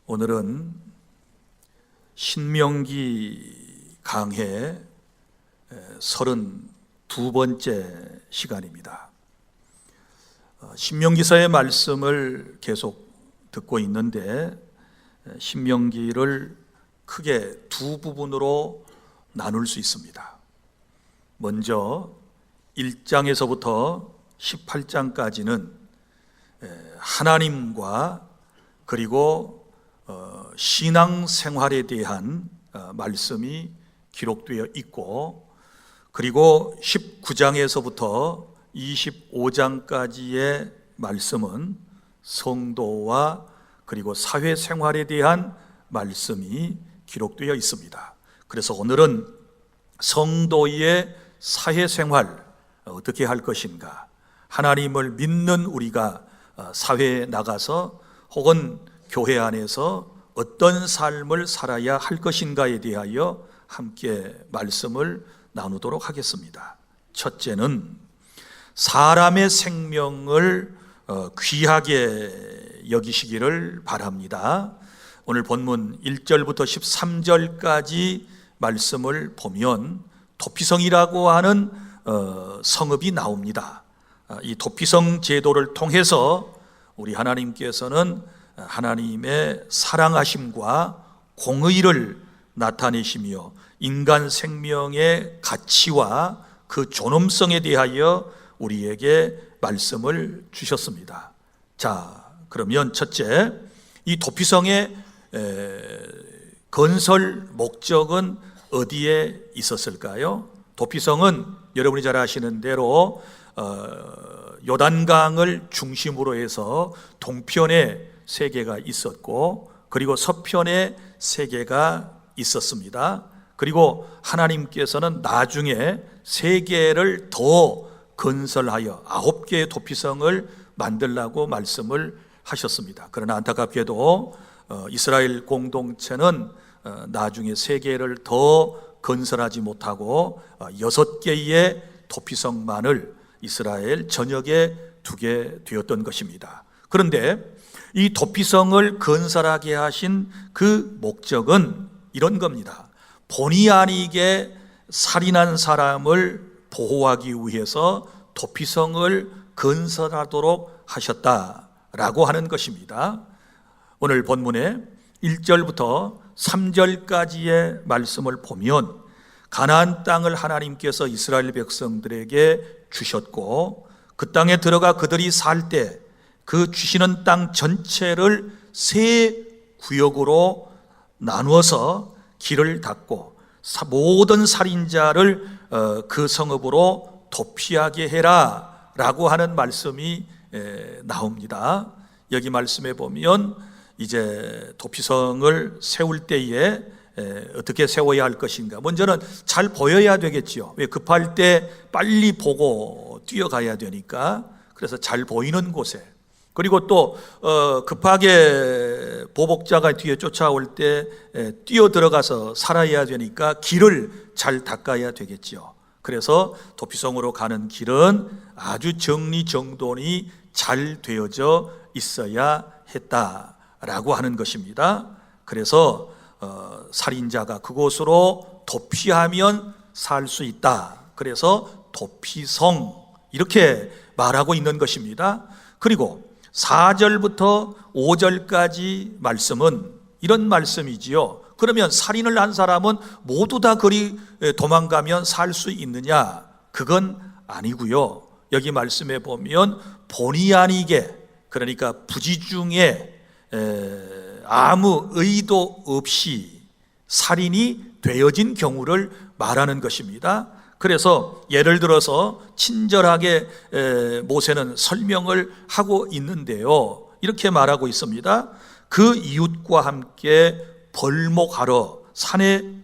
오늘은 신명기 강해 32번째 시간입니다. 신명기서의 말씀을 계속 듣고 있는데 신명기를 크게 두 부분으로 나눌 수 있습니다. 먼저 1장에서부터 18장까지는 하나님과 그리고 신앙생활에 대한 말씀이 기록되어 있고, 그리고 19장에서부터 25장까지의 말씀은 성도와 그리고 사회생활에 대한 말씀이 기록되어 있습니다. 그래서 오늘은 성도의 사회생활 어떻게 할 것인가, 하나님을 믿는 우리가 사회에 나가서 혹은 교회 안에서 어떤 삶을 살아야 할 것인가에 대하여 함께 말씀을 나누도록 하겠습니다. 첫째는 사람의 생명을 귀하게 여기시기를 바랍니다. 오늘 본문 1절부터 13절까지 말씀을 보면 도피성이라고 하는 성읍이 나옵니다. 이 도피성 제도를 통해서 우리 하나님께서는 하나님의 사랑하심과 공의를 나타내시며 인간 생명의 가치와 그 존엄성에 대하여 우리에게 말씀을 주셨습니다. 자, 그러면 첫째, 이 도피성의 건설 목적은 어디에 있었을까요? 도피성은 여러분이 잘 아시는 대로 요단강을 중심으로 해서 동편에 세 개가 있었고, 그리고 서편에 세 개가 있었습니다. 그리고 하나님께서는 나중에 세 개를 더 건설하여 9개의 도피성을 만들라고 말씀을 하셨습니다. 그러나 안타깝게도 이스라엘 공동체는 나중에 세 개를 더 건설하지 못하고 6개의 도피성만을 이스라엘 전역에 두게 되었던 것입니다. 그런데 이 도피성을 건설하게 하신 그 목적은 이런 겁니다. 본의 아니게 살인한 사람을 보호하기 위해서 도피성을 건설하도록 하셨다라고 하는 것입니다. 오늘 본문에 1절부터 3절까지의 말씀을 보면 가나안 땅을 하나님께서 이스라엘 백성들에게 주셨고, 그 땅에 들어가 그들이 살 때 그 주시는 땅 전체를 세 구역으로 나누어서 길을 닫고 모든 살인자를 그 성읍으로 도피하게 해라 라고 하는 말씀이 나옵니다. 여기 말씀에 보면 이제 도피성을 세울 때에 어떻게 세워야 할 것인가, 먼저는 잘 보여야 되겠지요. 왜? 급할 때 빨리 보고 뛰어가야 되니까. 그래서 잘 보이는 곳에, 그리고 또 급하게 보복자가 뒤에 쫓아올 때 뛰어 들어가서 살아야 되니까 길을 잘 닦아야 되겠지요. 그래서 도피성으로 가는 길은 아주 정리정돈이 잘 되어져 있어야 했다라고 하는 것입니다. 그래서 살인자가 그곳으로 도피하면 살 수 있다. 그래서 도피성 이렇게 말하고 있는 것입니다. 그리고 4절부터 5절까지 말씀은 이런 말씀이지요. 그러면 살인을 한 사람은 모두 다 거리 도망가면 살 수 있느냐? 그건 아니고요. 여기 말씀에 보면 본의 아니게, 그러니까 부지중에 아무 의도 없이 살인이 되어진 경우를 말하는 것입니다. 그래서 예를 들어서 친절하게 모세는 설명을 하고 있는데요, 이렇게 말하고 있습니다. 그 이웃과 함께 벌목하러 산에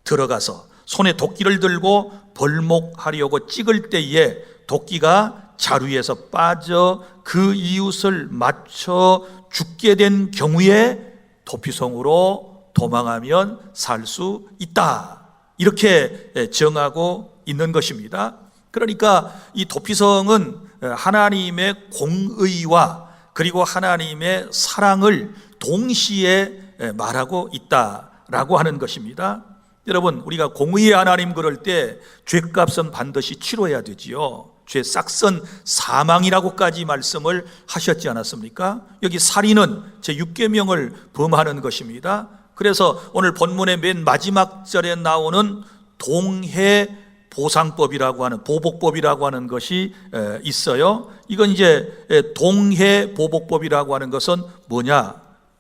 들어가서 손에 도끼를 들고 벌목하려고 찍을 때에 도끼가 자루에서 빠져 그 이웃을 맞춰 죽게 된 경우에 도피성으로 도망하면 살 수 있다, 이렇게 정하고 있는 것입니다. 그러니까 이 도피성은 하나님의 공의와 그리고 하나님의 사랑을 동시에 말하고 있다라고 하는 것입니다. 여러분, 우리가 공의의 하나님 그럴 때 죄값은 반드시 치러야 되지요. 죄 싹선 사망이라고까지 말씀을 하셨지 않았습니까? 여기 살인은 제6계명을 범하는 것입니다. 그래서 오늘 본문의 맨 마지막 절에 나오는 동해 보상법이라고 하는, 보복법이라고 하는 것이 있어요. 이건 이제 동해 보복법이라고 하는 것은 뭐냐?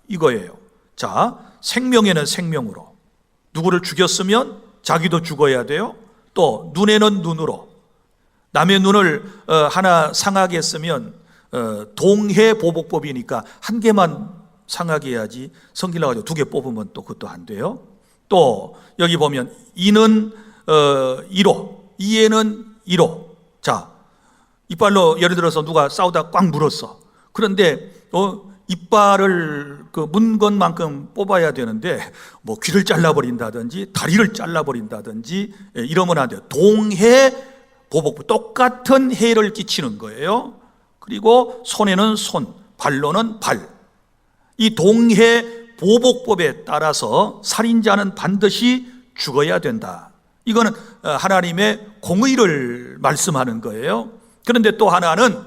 이거예요. 자, 생명에는 생명으로, 누구를 죽였으면 자기도 죽어야 돼요. 또 눈에는 눈으로, 남의 눈을 하나 상하게 했으면 동해 보복법이니까 한 개만 상하게 해야지, 성질나 가지고 2개 뽑으면 또 그것도 안 돼요. 또 여기 보면 이는 이로, 이에는 이로. 자, 이빨로 예를 들어서 누가 싸우다 꽉 물었어. 그런데 이빨을 문 것만큼 뽑아야 되는데 뭐 귀를 잘라버린다든지 다리를 잘라버린다든지 이러면 안 돼요. 동해 보복, 똑같은 해를 끼치는 거예요. 그리고 손에는 손, 발로는 발. 이 동해 보복법에 따라서 살인자는 반드시 죽어야 된다. 이거는 하나님의 공의를 말씀하는 거예요. 그런데 또 하나는,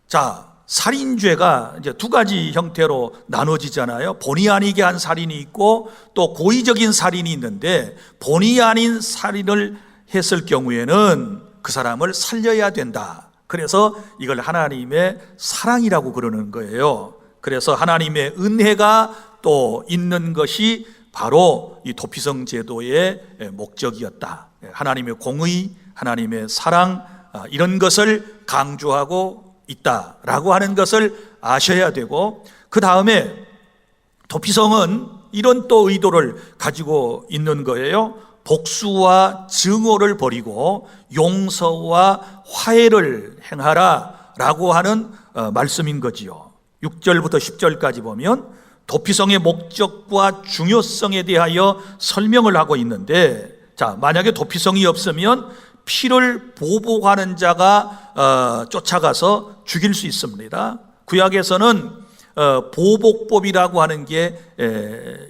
자, 살인죄가 이제 2가지 형태로 나눠지잖아요. 본의 아니게 한 살인이 있고 또 고의적인 살인이 있는데, 본의 아닌 살인을 했을 경우에는 그 사람을 살려야 된다. 그래서 이걸 하나님의 사랑이라고 그러는 거예요. 그래서 하나님의 은혜가 또 있는 것이 바로 이 도피성 제도의 목적이었다. 하나님의 공의, 하나님의 사랑, 이런 것을 강조하고 있다라고 하는 것을 아셔야 되고, 그 다음에 도피성은 이런 또 의도를 가지고 있는 거예요. 복수와 증오를 버리고 용서와 화해를 행하라 라고 하는 말씀인 거지요. 6절부터 10절까지 보면 도피성의 목적과 중요성에 대하여 설명을 하고 있는데, 자, 만약에 도피성이 없으면 피를 보복하는 자가 쫓아가서 죽일 수 있습니다. 구약에서는 보복법이라고 하는 게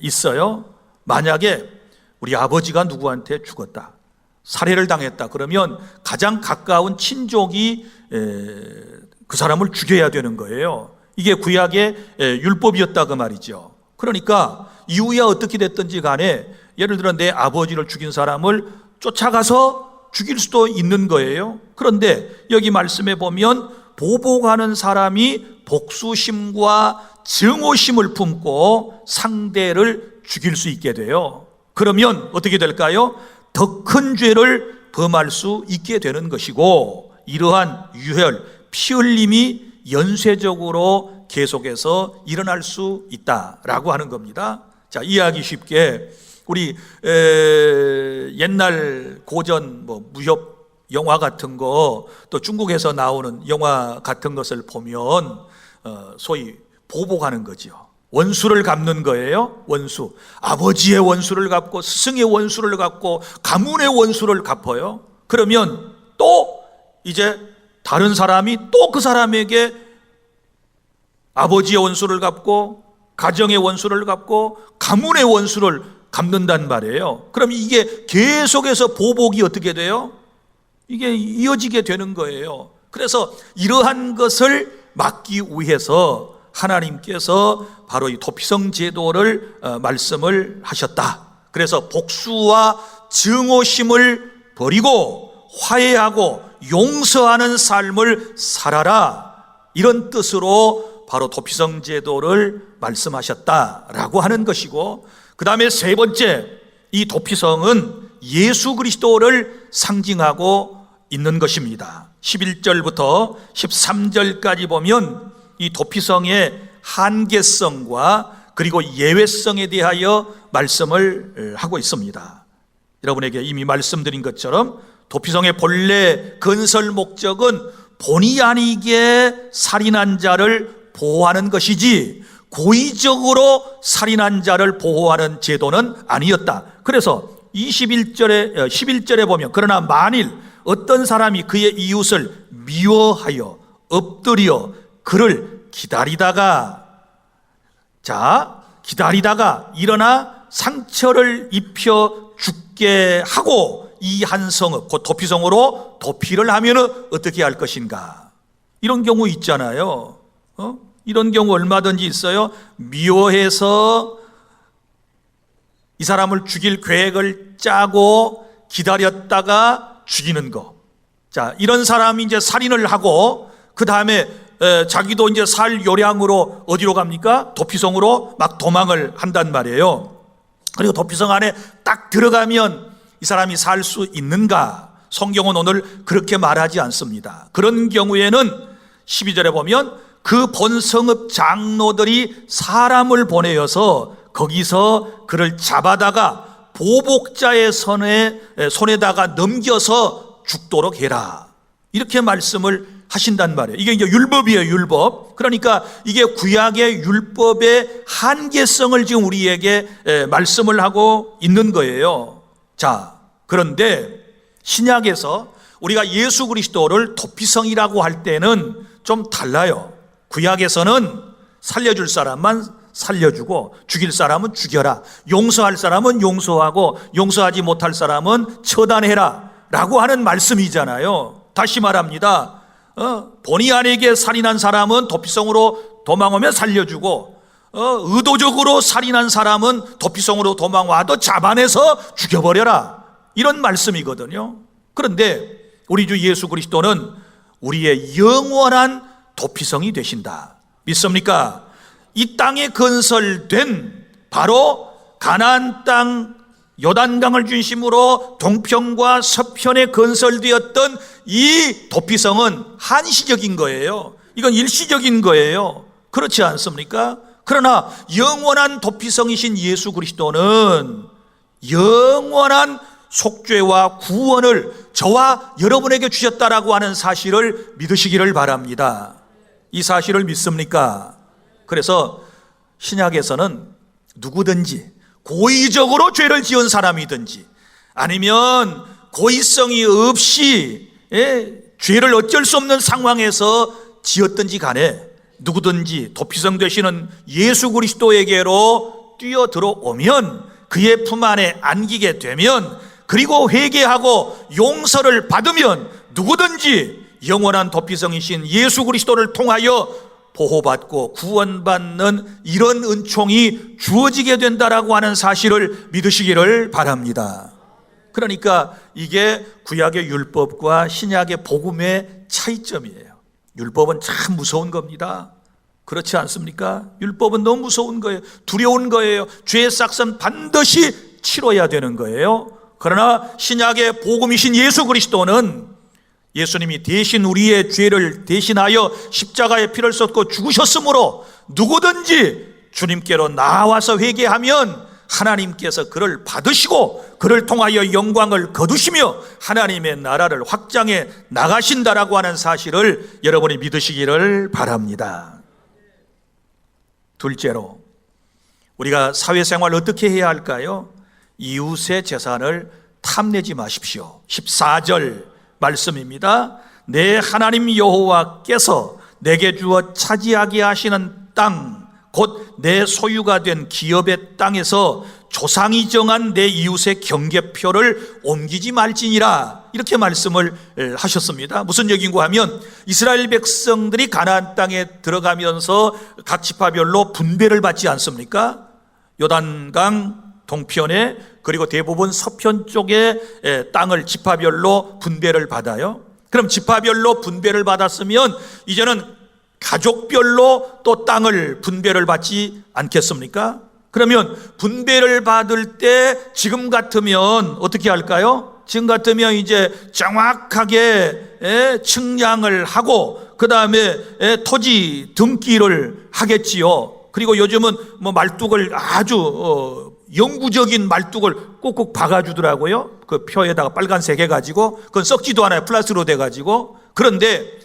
있어요. 만약에 우리 아버지가 누구한테 죽었다, 살해를 당했다, 그러면 가장 가까운 친족이 그 사람을 죽여야 되는 거예요. 이게 구약의 율법이었다 그 말이죠. 그러니까 이후에 어떻게 됐든지 간에 예를 들어 내 아버지를 죽인 사람을 쫓아가서 죽일 수도 있는 거예요. 그런데 여기 말씀에 보면 보복하는 사람이 복수심과 증오심을 품고 상대를 죽일 수 있게 돼요. 그러면 어떻게 될까요? 더 큰 죄를 범할 수 있게 되는 것이고, 이러한 유혈, 피 흘림이 연쇄적으로 계속해서 일어날 수 있다라고 하는 겁니다. 자, 이해하기 쉽게 우리 옛날 고전 무협 영화 같은 거, 또 중국에서 나오는 영화 같은 것을 보면 소위 보복하는 거죠. 원수를 갚는 거예요. 원수, 아버지의 원수를 갚고 스승의 원수를 갚고 가문의 원수를 갚아요. 그러면 또 이제 다른 사람이 또 그 사람에게 아버지의 원수를 갚고 가정의 원수를 갚고 가문의 원수를 갚는단 말이에요. 그럼 이게 계속해서 보복이 어떻게 돼요? 이게 이어지게 되는 거예요. 그래서 이러한 것을 막기 위해서 하나님께서 바로 이 도피성 제도를 말씀을 하셨다. 그래서 복수와 증오심을 버리고 화해하고 용서하는 삶을 살아라, 이런 뜻으로 바로 도피성 제도를 말씀하셨다라고 하는 것이고, 그 다음에 세 번째, 이 도피성은 예수 그리스도를 상징하고 있는 것입니다. 11절부터 13절까지 보면 이 도피성의 한계성과 그리고 예외성에 대하여 말씀을 하고 있습니다. 여러분에게 이미 말씀드린 것처럼 도피성의 본래 건설 목적은 본의 아니게 살인한 자를 보호하는 것이지 고의적으로 살인한 자를 보호하는 제도는 아니었다. 그래서 11절에 보면, 그러나 만일 어떤 사람이 그의 이웃을 미워하여 엎드려 그를 기다리다가, 자, 기다리다가 일어나 상처를 입혀 죽게 하고 이 한 성읍 곧 도피성으로 도피를 하면은 어떻게 할 것인가? 이런 경우 있잖아요. 이런 경우 얼마든지 있어요. 미워해서 이 사람을 죽일 계획을 짜고 기다렸다가 죽이는 거. 자, 이런 사람이 이제 살인을 하고 그 다음에 자기도 이제 살 요량으로 어디로 갑니까? 도피성으로 막 도망을 한단 말이에요. 그리고 도피성 안에 딱 들어가면 이 사람이 살 수 있는가? 성경은 오늘 그렇게 말하지 않습니다. 그런 경우에는 12절에 보면 그 본성읍 장로들이 사람을 보내어서 거기서 그를 잡아다가 보복자의 손에다가 넘겨서 죽도록 해라. 이렇게 말씀을 하신단 말이에요. 이게 이제 율법이에요, 율법. 그러니까 이게 구약의 율법의 한계성을 지금 우리에게 말씀을 하고 있는 거예요. 자, 그런데 신약에서 우리가 예수 그리스도를 도피성이라고 할 때는 좀 달라요. 구약에서는 살려줄 사람만 살려주고 죽일 사람은 죽여라, 용서할 사람은 용서하고 용서하지 못할 사람은 처단해라 라고 하는 말씀이잖아요. 다시 말합니다. 본의 아니게 살인한 사람은 도피성으로 도망오면 살려주고 의도적으로 살인한 사람은 도피성으로 도망와도 잡아내서 죽여버려라, 이런 말씀이거든요. 그런데 우리 주 예수 그리스도는 우리의 영원한 도피성이 되신다. 믿습니까? 이 땅에 건설된 바로 가나안 땅 요단강을 중심으로 동편과 서편에 건설되었던 이 도피성은 한시적인 거예요. 이건 일시적인 거예요. 그렇지 않습니까? 그러나 영원한 도피성이신 예수 그리스도는 영원한 속죄와 구원을 저와 여러분에게 주셨다라고 하는 사실을 믿으시기를 바랍니다. 이 사실을 믿습니까? 그래서 신약에서는 누구든지 고의적으로 죄를 지은 사람이든지 아니면 고의성이 없이 죄를 어쩔 수 없는 상황에서 지었든지 간에 누구든지 도피성 되시는 예수 그리스도에게로 뛰어들어오면 그의 품 안에 안기게 되면 그리고 회개하고 용서를 받으면 누구든지 영원한 도피성이신 예수 그리스도를 통하여 보호받고 구원받는 이런 은총이 주어지게 된다라고 하는 사실을 믿으시기를 바랍니다. 그러니까 이게 구약의 율법과 신약의 복음의 차이점이에요. 율법은 참 무서운 겁니다. 그렇지 않습니까? 율법은 너무 무서운 거예요. 두려운 거예요. 죄의 싹은 반드시 치러야 되는 거예요. 그러나 신약의 복음이신 예수 그리스도는 예수님이 대신 우리의 죄를 대신하여 십자가의 피를 쏟고 죽으셨으므로 누구든지 주님께로 나와서 회개하면 하나님께서 그를 받으시고 그를 통하여 영광을 거두시며 하나님의 나라를 확장해 나가신다라고 하는 사실을 여러분이 믿으시기를 바랍니다. 둘째로 우리가 사회생활 어떻게 해야 할까요? 이웃의 재산을 탐내지 마십시오. 14절 말씀입니다. 내 하나님 여호와께서 내게 주어 차지하게 하시는 땅 곧 내 소유가 된 기업의 땅에서 조상이 정한 내 이웃의 경계표를 옮기지 말지니라, 이렇게 말씀을 하셨습니다. 무슨 얘기인가 하면 이스라엘 백성들이 가나안 땅에 들어가면서 각 지파별로 분배를 받지 않습니까? 요단강 동편에 그리고 대부분 서편 쪽에 땅을 지파별로 분배를 받아요. 그럼 지파별로 분배를 받았으면 이제는 가족별로 또 땅을 분배를 받지 않겠습니까? 그러면 분배를 받을 때 지금 같으면 어떻게 할까요? 지금 같으면 이제 정확하게 측량을 하고 그 다음에 토지 등기를 하겠지요. 그리고 요즘은 뭐 말뚝을 아주 영구적인 말뚝을 꼭꼭 박아주더라고요. 그 표에다가 빨간색 해가지고 그건 썩지도 않아요. 플라스로 돼가지고. 그런데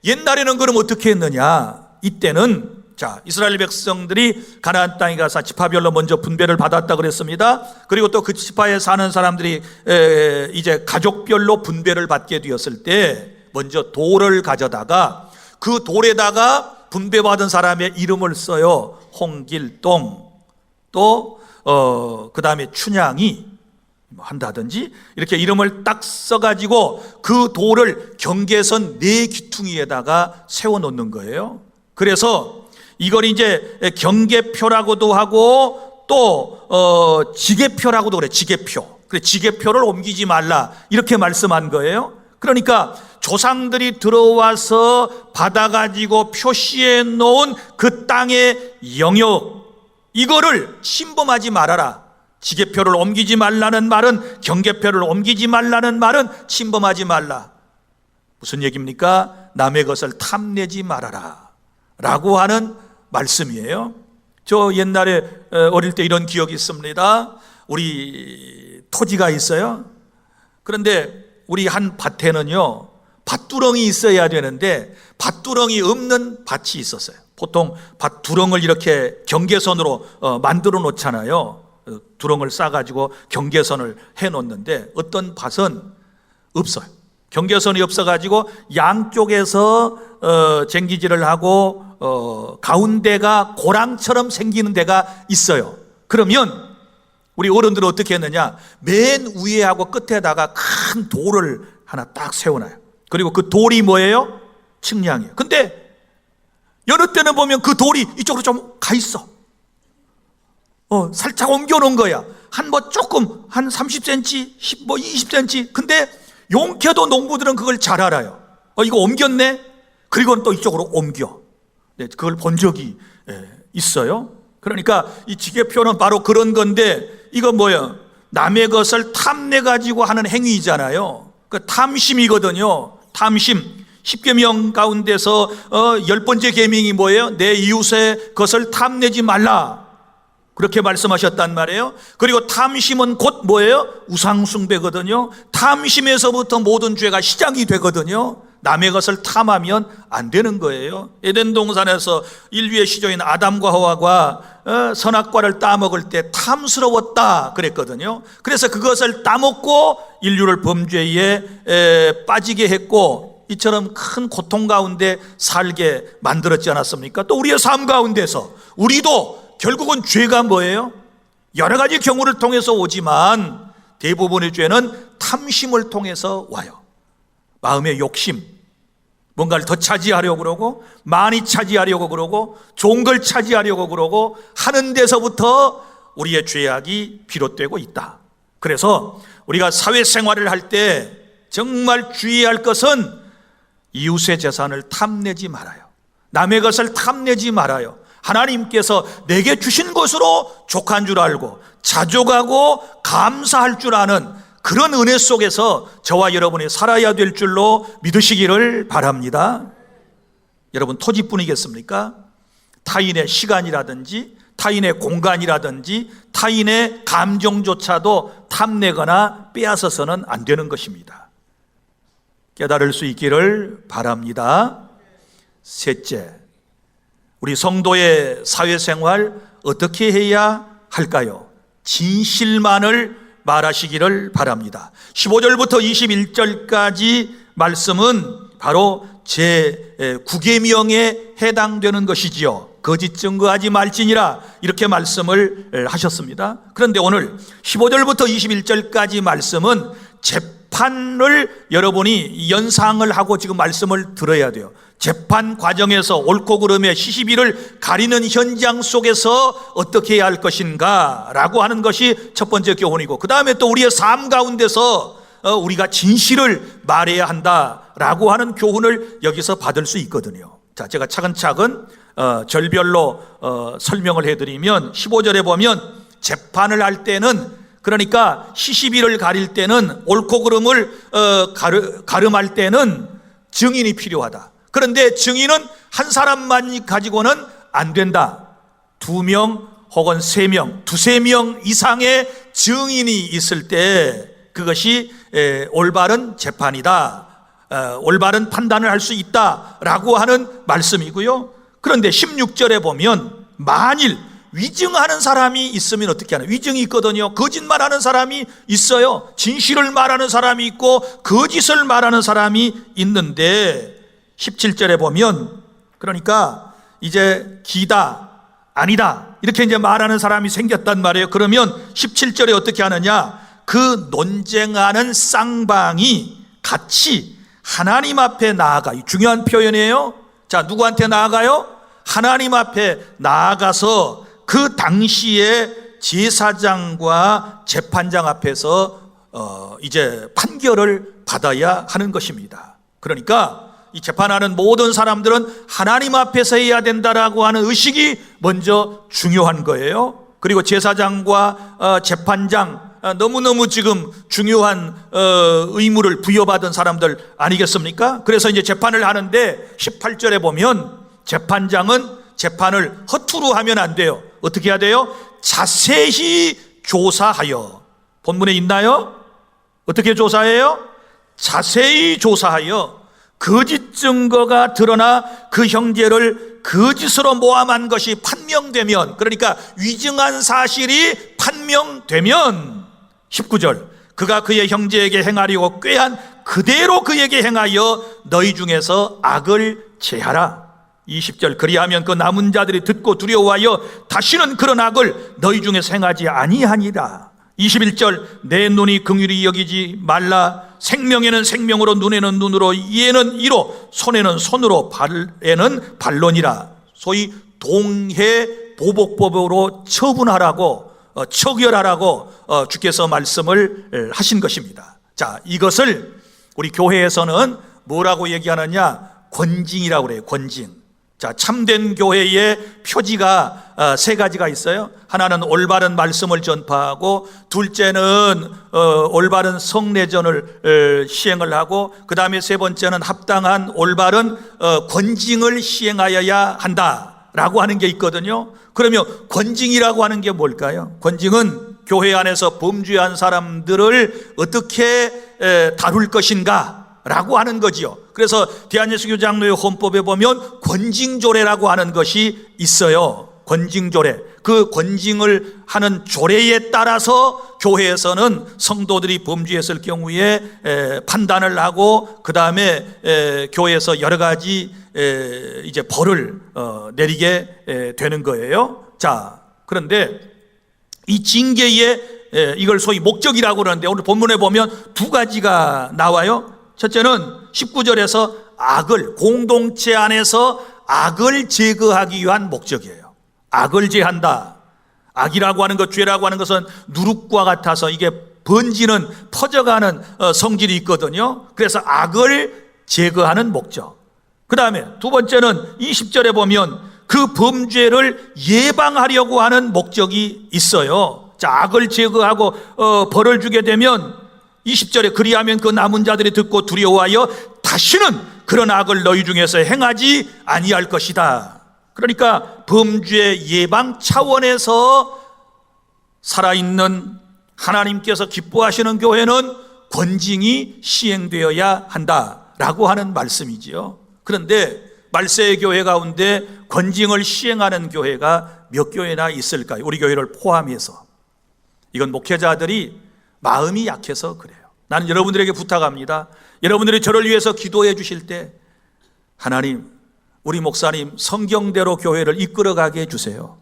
옛날에는 그럼 어떻게 했느냐? 이때는 자, 이스라엘 백성들이 가나안 땅에 가서 지파별로 먼저 분배를 받았다 그랬습니다. 그리고 또 그 지파에 사는 사람들이 이제 가족별로 분배를 받게 되었을 때 먼저 돌을 가져다가 그 돌에다가 분배받은 사람의 이름을 써요. 홍길동, 또 그 다음에 춘향이 한다든지 이렇게 이름을 딱 써가지고 그 돌을 경계선 4귀퉁이에다가 세워놓는 거예요. 그래서 이걸 이제 경계표라고도 하고 또 지계표라고도 그래. 지계표. 그래, 지계표를 옮기지 말라 이렇게 말씀한 거예요. 그러니까 조상들이 들어와서 받아가지고 표시해 놓은 그 땅의 영역, 이거를 침범하지 말아라. 지계표를 옮기지 말라는 말은, 경계표를 옮기지 말라는 말은 침범하지 말라. 무슨 얘기입니까? 남의 것을 탐내지 말아라 라고 하는 말씀이에요. 저 옛날에 어릴 때 이런 기억이 있습니다. 우리 토지가 있어요. 그런데 우리 한 밭에는요, 밭두렁이 있어야 되는데 밭두렁이 없는 밭이 있었어요. 보통 밭두렁을 이렇게 경계선으로 만들어 놓잖아요. 두렁을 싸가지고 경계선을 해놓는데 어떤 밭은 없어요. 경계선이 없어가지고 양쪽에서 쟁기질을 하고 가운데가 고랑처럼 생기는 데가 있어요. 그러면 우리 어른들은 어떻게 했느냐, 맨 위에하고 끝에다가 큰 돌을 하나 딱 세워놔요. 그리고 그 돌이 뭐예요? 측량이에요. 근데 여느 때는 보면 그 돌이 이쪽으로 좀 가 있어. 살짝 옮겨 놓은 거야. 한 조금, 한 30cm, 20cm. 근데 용케도 농부들은 그걸 잘 알아요. 이거 옮겼네? 그리고는 또 이쪽으로 옮겨. 네, 그걸 본 적이 있어요. 그러니까 이 지계표는 바로 그런 건데, 이거 뭐야? 남의 것을 탐내가지고 하는 행위잖아요. 그 탐심이거든요. 탐심. 10계명 가운데서 10번째 계명이 뭐예요? 내 이웃의 것을 탐내지 말라. 그렇게 말씀하셨단 말이에요. 그리고 탐심은 곧 뭐예요? 우상숭배거든요. 탐심에서부터 모든 죄가 시작이 되거든요. 남의 것을 탐하면 안 되는 거예요. 에덴 동산에서 인류의 시조인 아담과 하와가 선악과를 따먹을 때 탐스러웠다 그랬거든요. 그래서 그것을 따먹고 인류를 범죄에 빠지게 했고, 이처럼 큰 고통 가운데 살게 만들었지 않았습니까? 또 우리의 삶 가운데서 우리도 결국은 죄가 뭐예요? 여러 가지 경우를 통해서 오지만 대부분의 죄는 탐심을 통해서 와요. 마음의 욕심, 뭔가를 더 차지하려고 그러고, 많이 차지하려고 그러고, 좋은 걸 차지하려고 그러고 하는 데서부터 우리의 죄악이 비롯되고 있다. 그래서 우리가 사회생활을 할 때 정말 주의할 것은 이웃의 재산을 탐내지 말아요. 남의 것을 탐내지 말아요. 하나님께서 내게 주신 것으로 족한 줄 알고 자족하고 감사할 줄 아는 그런 은혜 속에서 저와 여러분이 살아야 될 줄로 믿으시기를 바랍니다. 여러분, 토지뿐이겠습니까? 타인의 시간이라든지 타인의 공간이라든지 타인의 감정조차도 탐내거나 빼앗아서는 안 되는 것입니다. 깨달을 수 있기를 바랍니다. 셋째, 우리 성도의 사회생활 어떻게 해야 할까요? 진실만을 말하시기를 바랍니다. 15절부터 21절까지 말씀은 바로 제9계명에 해당되는 것이지요. 거짓 증거하지 말지니라 이렇게 말씀을 하셨습니다. 그런데 오늘 15절부터 21절까지 말씀은 재판을 여러분이 연상을 하고 지금 말씀을 들어야 돼요. 재판 과정에서 옳고 그름의 시시비를 가리는 현장 속에서 어떻게 해야 할 것인가 라고 하는 것이 첫 번째 교훈이고, 그 다음에 또 우리의 삶 가운데서 우리가 진실을 말해야 한다라고 하는 교훈을 여기서 받을 수 있거든요. 자, 제가 차근차근 절별로 설명을 해드리면, 15절에 보면 재판을 할 때는, 그러니까 시시비를 가릴 때는, 옳고 그름을 가름할 때는 증인이 필요하다. 그런데 증인은 한 사람만 가지고는 안 된다. 2명 혹은 3명, 2-3명 이상의 증인이 있을 때 그것이 올바른 재판이다, 올바른 판단을 할 수 있다라고 하는 말씀이고요. 그런데 16절에 보면 만일 위증하는 사람이 있으면 어떻게 하나? 위증이 있거든요. 거짓말하는 사람이 있어요. 진실을 말하는 사람이 있고 거짓을 말하는 사람이 있는데 17절에 보면, 그러니까 이제 기다, 아니다, 이렇게 이제 말하는 사람이 생겼단 말이에요. 그러면 17절에 어떻게 하느냐? 그 논쟁하는 쌍방이 같이 하나님 앞에 나아가. 중요한 표현이에요. 자, 누구한테 나아가요? 하나님 앞에 나아가서 그 당시에 제사장과 재판장 앞에서 이제 판결을 받아야 하는 것입니다. 그러니까 이 재판하는 모든 사람들은 하나님 앞에서 해야 된다라고 하는 의식이 먼저 중요한 거예요. 그리고 제사장과 재판장, 너무너무 지금 중요한 의무를 부여받은 사람들 아니겠습니까? 그래서 이제 재판을 하는데 18절에 보면 재판장은 재판을 허투루 하면 안 돼요. 어떻게 해야 돼요? 자세히 조사하여. 본문에 있나요? 어떻게 조사해요? 자세히 조사하여 거짓 증거가 드러나 그 형제를 거짓으로 모함한 것이 판명되면, 그러니까 위증한 사실이 판명되면 19절, 그가 그의 형제에게 행하려고 꾀한 그대로 그에게 행하여 너희 중에서 악을 제하라. 20절, 그리하면 그 남은 자들이 듣고 두려워하여 다시는 그런 악을 너희 중에서 행하지 아니하니라. 21절, 내 눈이 긍휼히 여기지 말라. 생명에는 생명으로, 눈에는 눈으로, 이에는 이로, 손에는 손으로, 발에는 반론이라. 소위 동해보복법으로 처분하라고, 처결하라고 주께서 말씀을 하신 것입니다. 자, 이것을 우리 교회에서는 뭐라고 얘기하느냐? 권징이라고 그래요. 권징. 자, 참된 교회의 표지가 세 가지가 있어요. 하나는 올바른 말씀을 전파하고, 둘째는 올바른 성례전을 시행을 하고, 그 다음에 세 번째는 합당한 올바른 권징을 시행하여야 한다라고 하는 게 있거든요. 그러면 권징이라고 하는 게 뭘까요? 권징은 교회 안에서 범죄한 사람들을 어떻게 다룰 것인가 라고 하는 거지요. 그래서 대한예수교 장로회 헌법에 보면 권징조례라고 하는 것이 있어요. 권징조례. 그 권징을 하는 조례에 따라서 교회에서는 성도들이 범죄했을 경우에 판단을 하고, 그 다음에 교회에서 여러 가지 이제 벌을 내리게 되는 거예요. 자, 그런데 이 징계의 이걸 소위 목적이라고 그러는데, 오늘 본문에 보면 두 가지가 나와요. 첫째는 19절에서 악을, 공동체 안에서 악을 제거하기 위한 목적이에요. 악을 제한다. 악이라고 하는 것, 죄라고 하는 것은 누룩과 같아서 이게 번지는, 퍼져가는 성질이 있거든요. 그래서 악을 제거하는 목적. 그 다음에 두 번째는 20절에 보면 그 범죄를 예방하려고 하는 목적이 있어요. 자, 악을 제거하고 벌을 주게 되면 20절에 그리하면 그 남은 자들이 듣고 두려워하여 다시는 그런 악을 너희 중에서 행하지 아니할 것이다. 그러니까 범죄 예방 차원에서 살아있는 하나님께서 기뻐하시는 교회는 권징이 시행되어야 한다라고 하는 말씀이지요. 그런데 말세의 교회 가운데 권징을 시행하는 교회가 몇 교회나 있을까요? 우리 교회를 포함해서. 이건 목회자들이 마음이 약해서 그래요. 나는 여러분들에게 부탁합니다. 여러분들이 저를 위해서 기도해 주실 때, 하나님, 우리 목사님 성경대로 교회를 이끌어가게 해주세요.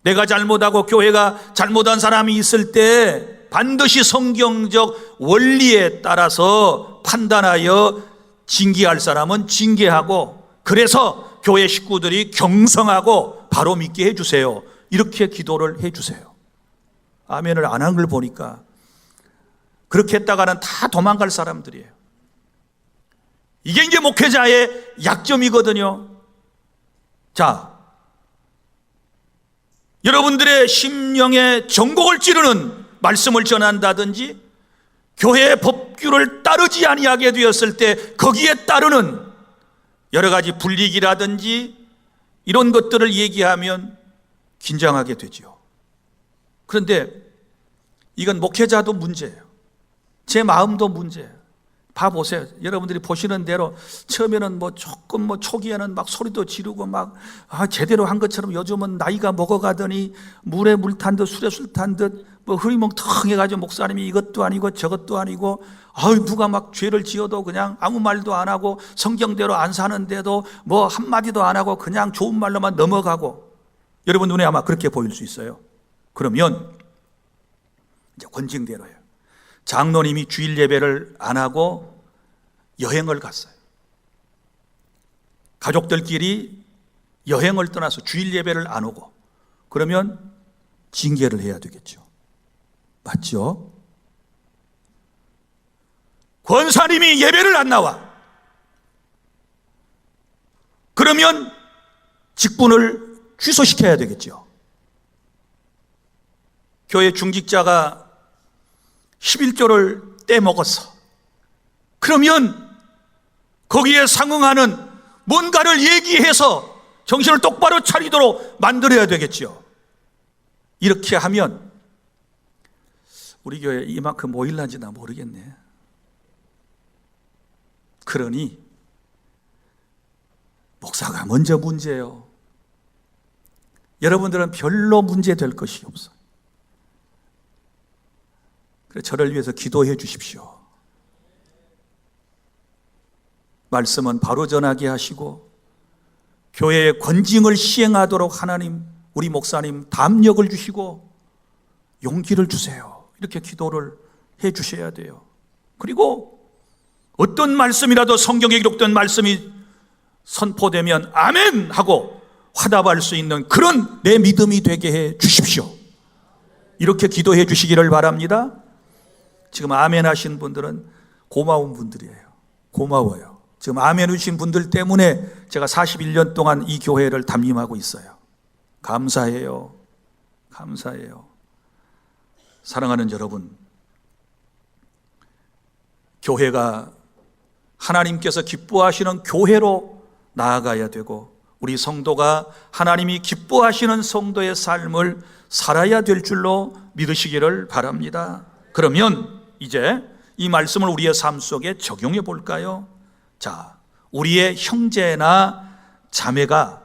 내가 잘못하고 교회가 잘못한 사람이 있을 때 반드시 성경적 원리에 따라서 판단하여 징계할 사람은 징계하고, 그래서 교회 식구들이 경성하고 바로 믿게 해주세요. 이렇게 기도를 해주세요. 아멘을 안 한 걸 보니까 그렇게 했다가는 다 도망갈 사람들이에요. 이게 이제 목회자의 약점이거든요. 자, 여러분들의 심령의 정곡을 찌르는 말씀을 전한다든지, 교회의 법규를 따르지 아니하게 되었을 때 거기에 따르는 여러 가지 불이익이라든지 이런 것들을 얘기하면 긴장하게 되죠. 그런데 이건 목회자도 문제예요. 제 마음도 문제예요. 봐보세요. 여러분들이 보시는 대로 처음에는 조금 초기에는 막 소리도 지르고 막 제대로 한 것처럼 요즘은 나이가 먹어가더니 물에 물 탄 듯 술에 술 탄 듯 뭐 흐리멍텅해가지고 목사님이 이것도 아니고 저것도 아니고, 누가 막 죄를 지어도 그냥 아무 말도 안 하고 성경대로 안 사는데도 뭐 한마디도 안 하고 그냥 좋은 말로만 넘어가고, 여러분 눈에 아마 그렇게 보일 수 있어요. 그러면 이제 권징대로예요. 장로님이 주일 예배를 안 하고 여행을 갔어요. 가족들끼리 여행을 떠나서 주일 예배를 안 오고, 그러면 징계를 해야 되겠죠. 맞죠? 권사님이 예배를 안 나와. 그러면 직분을 취소시켜야 되겠죠. 교회 중직자가 11조를 떼먹었어. 그러면 거기에 상응하는 뭔가를 얘기해서 정신을 똑바로 차리도록 만들어야 되겠죠. 이렇게 하면 우리 교회 이만큼 모일란지 나 모르겠네. 그러니 목사가 먼저 문제예요. 여러분들은 별로 문제 될 것이 없어요. 그래서 저를 위해서 기도해 주십시오. 말씀은 바로 전하게 하시고 교회의 권징을 시행하도록 하나님, 우리 목사님 담력을 주시고 용기를 주세요. 이렇게 기도를 해 주셔야 돼요. 그리고 어떤 말씀이라도 성경에 기록된 말씀이 선포되면 아멘 하고 화답할 수 있는 그런 내 믿음이 되게 해 주십시오. 이렇게 기도해 주시기를 바랍니다. 지금 아멘 하신 분들은 고마운 분들이에요. 고마워요. 지금 아멘 하신 분들 때문에 제가 41년 동안 이 교회를 담임하고 있어요. 감사해요. 감사해요. 사랑하는 여러분, 교회가 하나님께서 기뻐하시는 교회로 나아가야 되고, 우리 성도가 하나님이 기뻐하시는 성도의 삶을 살아야 될 줄로 믿으시기를 바랍니다. 그러면 이제 이 말씀을 우리의 삶 속에 적용해 볼까요? 자, 우리의 형제나 자매가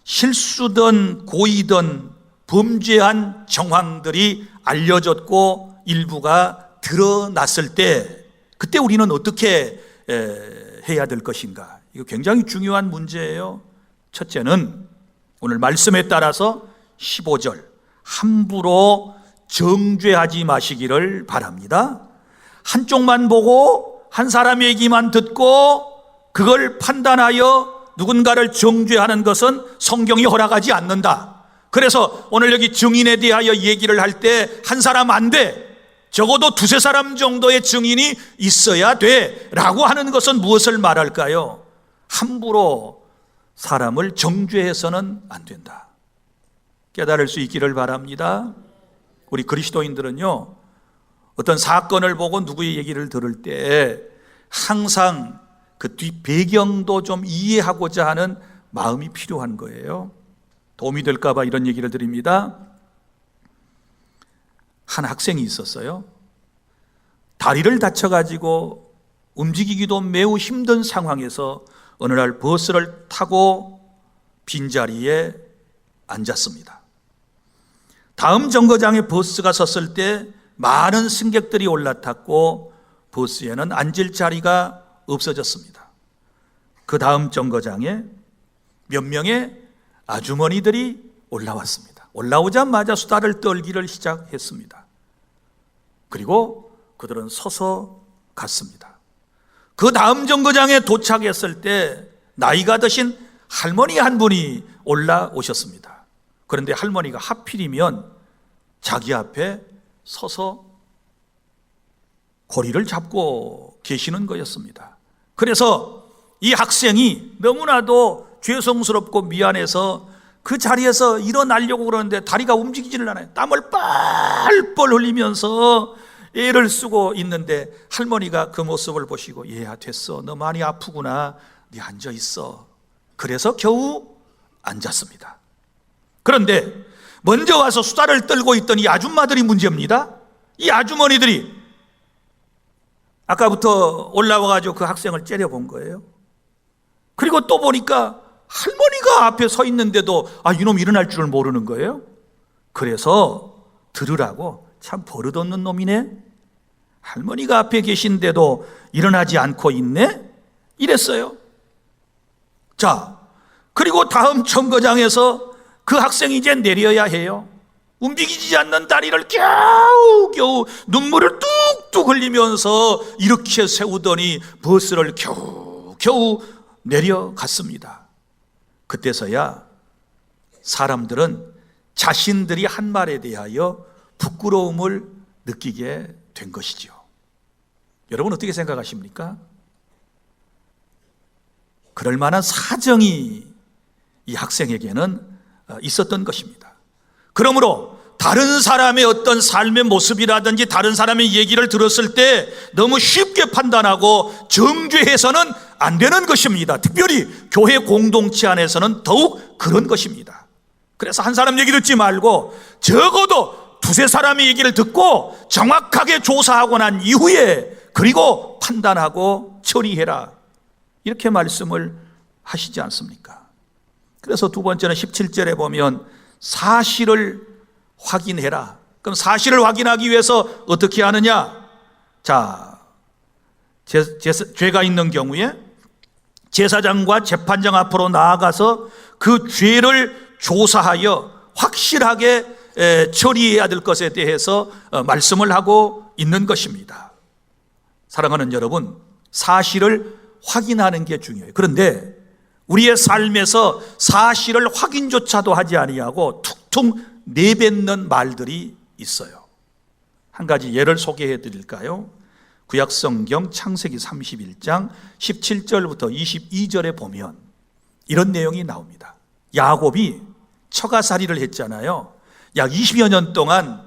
실수든 고의든 범죄한 정황들이 알려졌고 일부가 드러났을 때, 그때 우리는 어떻게 해야 될 것인가? 이거 굉장히 중요한 문제예요. 첫째는 오늘 말씀에 따라서 15절, 함부로 정죄하지 마시기를 바랍니다. 한쪽만 보고 한 사람 얘기만 듣고 그걸 판단하여 누군가를 정죄하는 것은 성경이 허락하지 않는다. 그래서 오늘 여기 증인에 대하여 얘기를 할 때 한 사람 안 돼, 적어도 두세 사람 정도의 증인이 있어야 돼 라고 하는 것은 무엇을 말할까요? 함부로 사람을 정죄해서는 안 된다. 깨달을 수 있기를 바랍니다. 우리 그리스도인들은요, 어떤 사건을 보고 누구의 얘기를 들을 때 항상 그 뒷 배경도 좀 이해하고자 하는 마음이 필요한 거예요. 도움이 될까 봐 이런 얘기를 드립니다. 한 학생이 있었어요. 다리를 다쳐가지고 움직이기도 매우 힘든 상황에서 어느 날 버스를 타고 빈자리에 앉았습니다. 다음 정거장에 버스가 섰을 때 많은 승객들이 올라탔고 버스에는 앉을 자리가 없어졌습니다. 그 다음 정거장에 몇 명의 아주머니들이 올라왔습니다. 올라오자마자 수다를 떨기를 시작했습니다. 그리고 그들은 서서 갔습니다. 그 다음 정거장에 도착했을 때 나이가 드신 할머니 한 분이 올라오셨습니다. 그런데 할머니가 하필이면 자기 앞에 서서 고리를 잡고 계시는 거였습니다. 그래서 이 학생이 너무나도 죄송스럽고 미안해서 그 자리에서 일어나려고 그러는데 다리가 움직이지를 않아요. 땀을 뻘뻘 흘리면서 애를 쓰고 있는데 할머니가 그 모습을 보시고, 얘야 됐어, 너 많이 아프구나, 네 앉아 있어. 그래서 겨우 앉았습니다. 그런데 먼저 와서 수다를 떨고 있던 이 아줌마들이 문제입니다. 이 아주머니들이 아까부터 올라와가지고 그 학생을 째려본 거예요. 그리고 또 보니까 할머니가 앞에 서 있는데도 이놈 일어날 줄을 모르는 거예요. 그래서 들으라고 참 버릇없는 놈이네. 할머니가 앞에 계신데도 일어나지 않고 있네. 이랬어요. 자, 그리고 다음 정거장에서 그 학생이 이제 내려야 해요. 움직이지 않는 다리를 겨우겨우 눈물을 뚝뚝 흘리면서 이렇게 세우더니 버스를 겨우겨우 내려갔습니다. 그때서야 사람들은 자신들이 한 말에 대하여 부끄러움을 느끼게 된 것이죠. 여러분 어떻게 생각하십니까? 그럴 만한 사정이 이 학생에게는 있었던 것입니다. 그러므로 다른 사람의 어떤 삶의 모습이라든지 다른 사람의 얘기를 들었을 때 너무 쉽게 판단하고 정죄해서는 안 되는 것입니다. 특별히 교회 공동체 안에서는 더욱 그런 것입니다. 그래서 한 사람 얘기 듣지 말고 적어도 두세 사람의 얘기를 듣고 정확하게 조사하고 난 이후에 그리고 판단하고 처리해라, 이렇게 말씀을 하시지 않습니까? 그래서 두 번째는 17절에 보면 사실을 확인해라. 그럼 사실을 확인하기 위해서 어떻게 하느냐? 자, 죄가 있는 경우에 제사장과 재판장 앞으로 나아가서 그 죄를 조사하여 확실하게 처리해야 될 것에 대해서 말씀을 하고 있는 것입니다. 사랑하는 여러분, 사실을 확인하는 게 중요해요. 그런데 우리의 삶에서 사실을 확인조차도 하지 아니하고 툭툭 내뱉는 말들이 있어요. 한 가지 예를 소개해 드릴까요? 구약성경 창세기 31장 17절부터 22절에 보면 이런 내용이 나옵니다. 야곱이 처가살이를 했잖아요. 약 20여 년 동안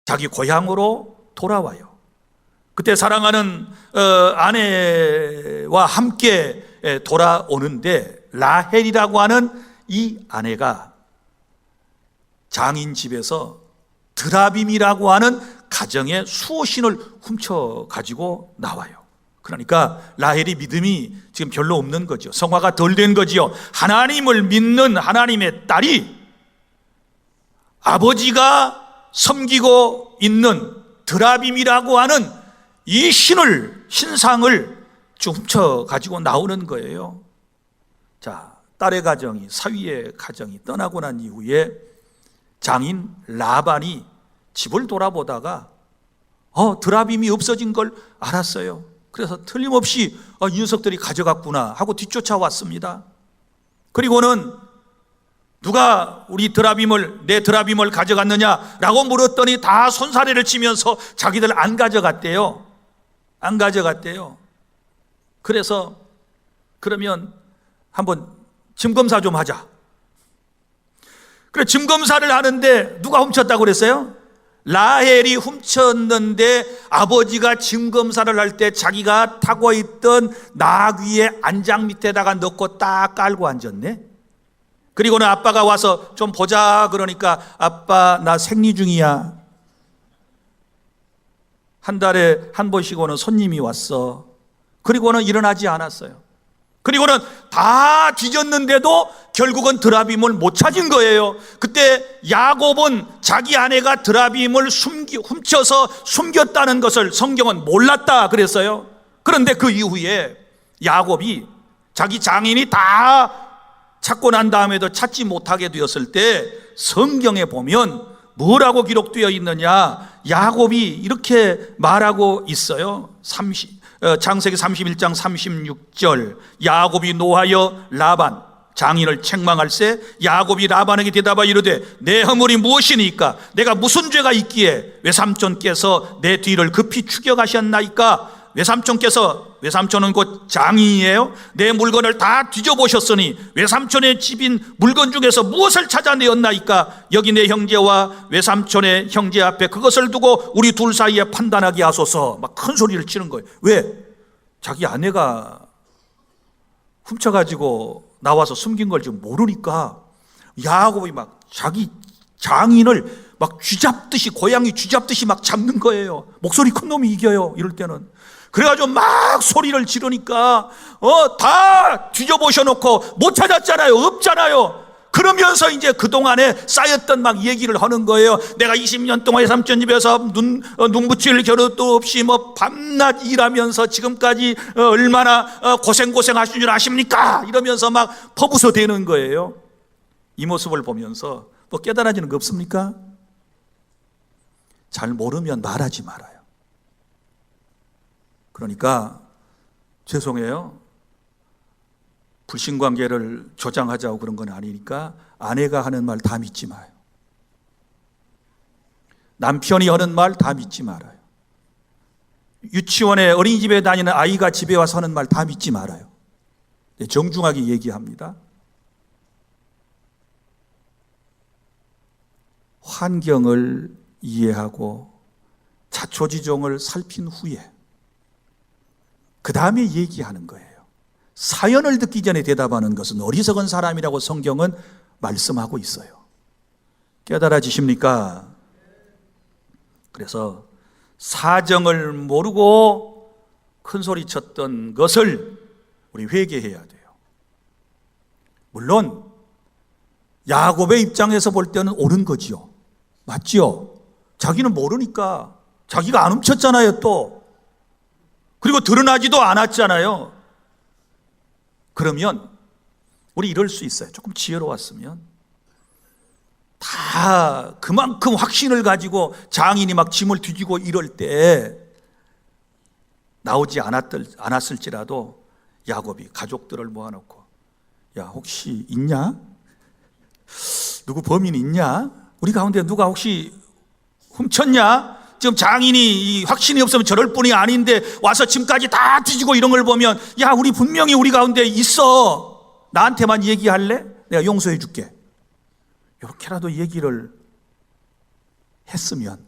자기 고향으로 돌아와요. 그때 사랑하는 아내와 함께 돌아오는데 라헬이라고 하는 이 아내가 장인 집에서 드라빔이라고 하는 가정의 수호신을 훔쳐 가지고 나와요. 그러니까 라헬이 믿음이 지금 별로 없는 거죠. 성화가 덜 된 거지요. 하나님을 믿는 하나님의 딸이 아버지가 섬기고 있는 드라빔이라고 하는 이 신상을 훔쳐 가지고 나오는 거예요. 자, 딸의 가정이, 사위의 가정이 떠나고 난 이후에 장인 라반이 집을 돌아보다가 드라빔이 없어진 걸 알았어요. 그래서 틀림없이 이 녀석들이 가져갔구나 하고 뒤쫓아왔습니다. 그리고는 누가 내 드라빔을 가져갔느냐라고 물었더니 다 손사래를 치면서 자기들 안 가져갔대요. 그래서 그러면 한번 짐검사 좀 하자. 그래, 짐검사를 하는데 누가 훔쳤다고 그랬어요? 라헬이 훔쳤는데 아버지가 짐검사를 할 때 자기가 타고 있던 나귀의 안장 밑에다가 넣고 딱 깔고 앉았네. 그리고는 아빠가 와서 좀 보자 그러니까 아빠 나 생리 중이야. 한 달에 한 번씩 오는 손님이 왔어. 그리고는 일어나지 않았어요. 그리고는 다 뒤졌는데도 결국은 드라빔을 못 찾은 거예요. 그때 야곱은 자기 아내가 드라빔을 훔쳐서 숨겼다는 것을 성경은 몰랐다 그랬어요. 그런데 그 이후에 야곱이 자기 장인이 다 찾고 난 다음에도 찾지 못하게 되었을 때 성경에 보면 뭐라고 기록되어 있느냐? 야곱이 이렇게 말하고 있어요. 창세기 31장 36절, 야곱이 노하여 라반 장인을 책망할세 야곱이 라반에게 대답하여 이르되 내 허물이 무엇이니까? 내가 무슨 죄가 있기에 외삼촌께서 내 뒤를 급히 추격하셨나이까? 외삼촌은 곧 장인이에요. 내 물건을 다 뒤져보셨으니 외삼촌의 집인 물건 중에서 무엇을 찾아내었나이까? 여기 내 형제와 외삼촌의 형제 앞에 그것을 두고 우리 둘 사이에 판단하게 하소서. 막 큰 소리를 치는 거예요. 왜? 자기 아내가 훔쳐가지고 나와서 숨긴 걸 지금 모르니까 야곱이 막 자기 장인을 막 쥐잡듯이, 고양이 쥐잡듯이 막 잡는 거예요. 목소리 큰 놈이 이겨요, 이럴 때는. 그래가지고 막 소리를 지르니까 다 뒤져보셔놓고 못 찾았잖아요. 없잖아요. 그러면서 이제 그동안에 쌓였던 막 얘기를 하는 거예요. 내가 20년 동안 삼촌 집에서 눈 붙일 겨를도 없이 뭐 밤낮 일하면서 지금까지 얼마나 고생하신 줄 아십니까? 이러면서 막 퍼부서 대는 거예요. 이 모습을 보면서 뭐 깨달아지는 거 없습니까? 잘 모르면 말하지 말아요. 그러니까 죄송해요. 불신관계를 조장하자고 그런 건 아니니까 아내가 하는 말 다 믿지 마요. 남편이 하는 말 다 믿지 말아요. 유치원에 어린이집에 다니는 아이가 집에 와서 하는 말 다 믿지 말아요. 정중하게 얘기합니다. 환경을 이해하고 자초지종을 살핀 후에 그 다음에 얘기하는 거예요. 사연을 듣기 전에 대답하는 것은 어리석은 사람이라고 성경은 말씀하고 있어요. 깨달아지십니까? 그래서 사정을 모르고 큰소리 쳤던 것을 우리 회개해야 돼요. 물론 야곱의 입장에서 볼 때는 옳은 거지요. 맞지요? 자기는 모르니까. 자기가 안 훔쳤잖아요, 또. 그리고 드러나지도 않았잖아요. 그러면 우리 이럴 수 있어요. 조금 지혜로웠으면 다 그만큼 확신을 가지고 장인이 막 짐을 뒤지고 이럴 때 나오지 않았을지라도 야곱이 가족들을 모아놓고, 야, 혹시 있냐? 누구 범인 있냐? 우리 가운데 누가 혹시 훔쳤냐? 지금 장인이 확신이 없으면 저럴 뿐이 아닌데 와서 짐까지 다 뒤지고 이런 걸 보면, 야, 우리 분명히 우리 가운데 있어. 나한테만 얘기할래? 내가 용서해 줄게. 이렇게라도 얘기를 했으면,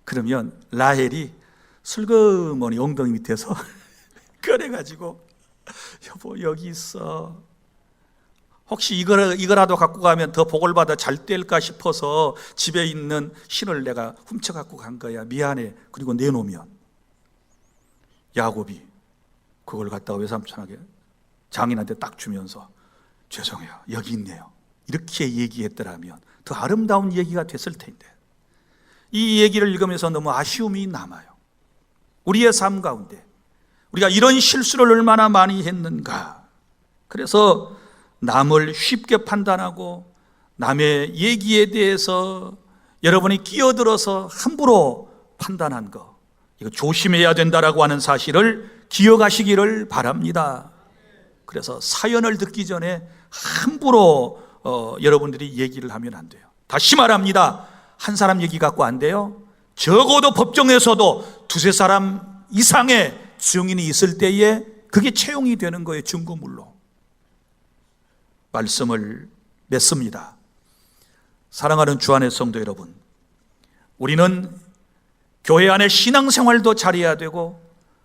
그러면 라헬이 슬그머니 엉덩이 밑에서 꺼내가지고, 여보 여기 있어. 혹시 이거라도 갖고 가면 더 복을 받아 잘 될까 싶어서 집에 있는 신을 내가 훔쳐 갖고 간 거야. 미안해. 그리고 내놓으면 야곱이 그걸 갖다가 외삼촌에게 장인한테 딱 주면서, 죄송해요, 여기 있네요, 이렇게 얘기했더라면 더 아름다운 얘기가 됐을 텐데, 이 얘기를 읽으면서 너무 아쉬움이 남아요. 우리의 삶 가운데 우리가 이런 실수를 얼마나 많이 했는가. 그래서 남을 쉽게 판단하고 남의 얘기에 대해서 여러분이 끼어들어서 함부로 판단한 거, 이거 조심해야 된다라고 하는 사실을 기억하시기를 바랍니다. 그래서 사연을 듣기 전에 함부로 여러분들이 얘기를 하면 안 돼요. 다시 말합니다. 한 사람 얘기 갖고 안 돼요. 적어도 법정에서도 두세 사람 이상의 증인이 있을 때에 그게 채용이 되는 거예요. 증거물로. 말씀을 맺습니다. 사랑하는 주 안의 성도 여러분, 우리는 교회 안에 신앙생활도 잘해야 되고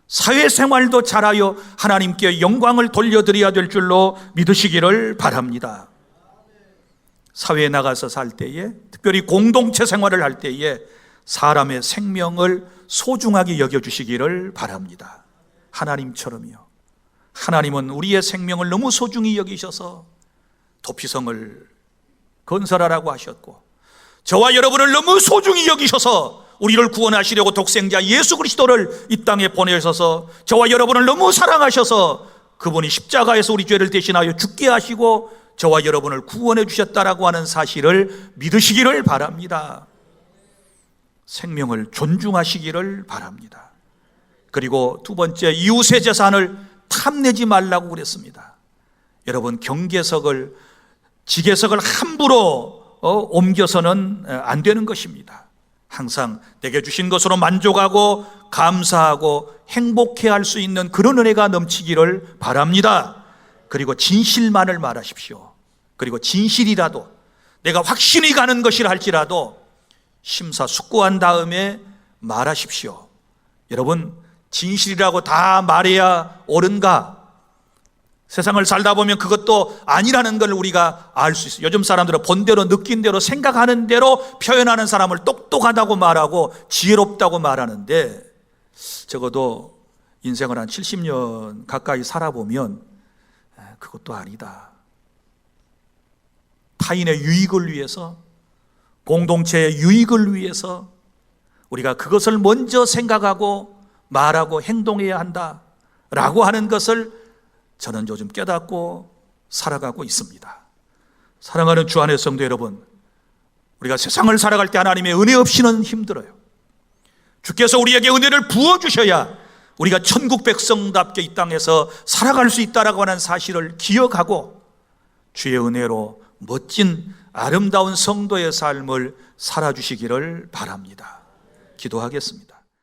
사회생활도 잘하여 하나님께 영광을 돌려드려야 될 줄로 믿으시기를 바랍니다. 사회에 나가서 살 때에, 특별히 공동체 생활을 할 때에 사람의 생명을 소중하게 여겨주시기를 바랍니다. 하나님처럼요. 하나님은 우리의 생명을 너무 소중히 여기셔서 도피성을 건설하라고 하셨고, 저와 여러분을 너무 소중히 여기셔서 우리를 구원하시려고 독생자 예수 그리스도를 이 땅에 보내셔서 저와 여러분을 너무 사랑하셔서 그분이 십자가에서 우리 죄를 대신하여 죽게 하시고 저와 여러분을 구원해 주셨다라고 하는 사실을 믿으시기를 바랍니다. 생명을 존중하시기를 바랍니다. 그리고 두 번째, 이웃의 재산을 탐내지 말라고 그랬습니다. 여러분, 경계석을, 지계석을 함부로 옮겨서는 안 되는 것입니다. 항상 내게 주신 것으로 만족하고 감사하고 행복해할 수 있는 그런 은혜가 넘치기를 바랍니다. 그리고 진실만을 말하십시오. 그리고 진실이라도, 내가 확신이 가는 것이라 할지라도 심사숙고한 다음에 말하십시오. 여러분, 진실이라고 다 말해야 옳은가? 세상을 살다 보면 그것도 아니라는 걸 우리가 알 수 있어요. 요즘 사람들은 본대로, 느낀 대로, 생각하는 대로 표현하는 사람을 똑똑하다고 말하고 지혜롭다고 말하는데, 적어도 인생을 한 70년 가까이 살아보면 그것도 아니다. 타인의 유익을 위해서, 공동체의 유익을 위해서 우리가 그것을 먼저 생각하고 말하고 행동해야 한다라고 하는 것을 저는 요즘 깨닫고 살아가고 있습니다. 사랑하는 주 안의 성도 여러분, 우리가 세상을 살아갈 때 하나님의 은혜 없이는 힘들어요. 주께서 우리에게 은혜를 부어주셔야 우리가 천국 백성답게 이 땅에서 살아갈 수 있다라고 하는 사실을 기억하고 주의 은혜로 멋진 아름다운 성도의 삶을 살아주시기를 바랍니다. 기도하겠습니다.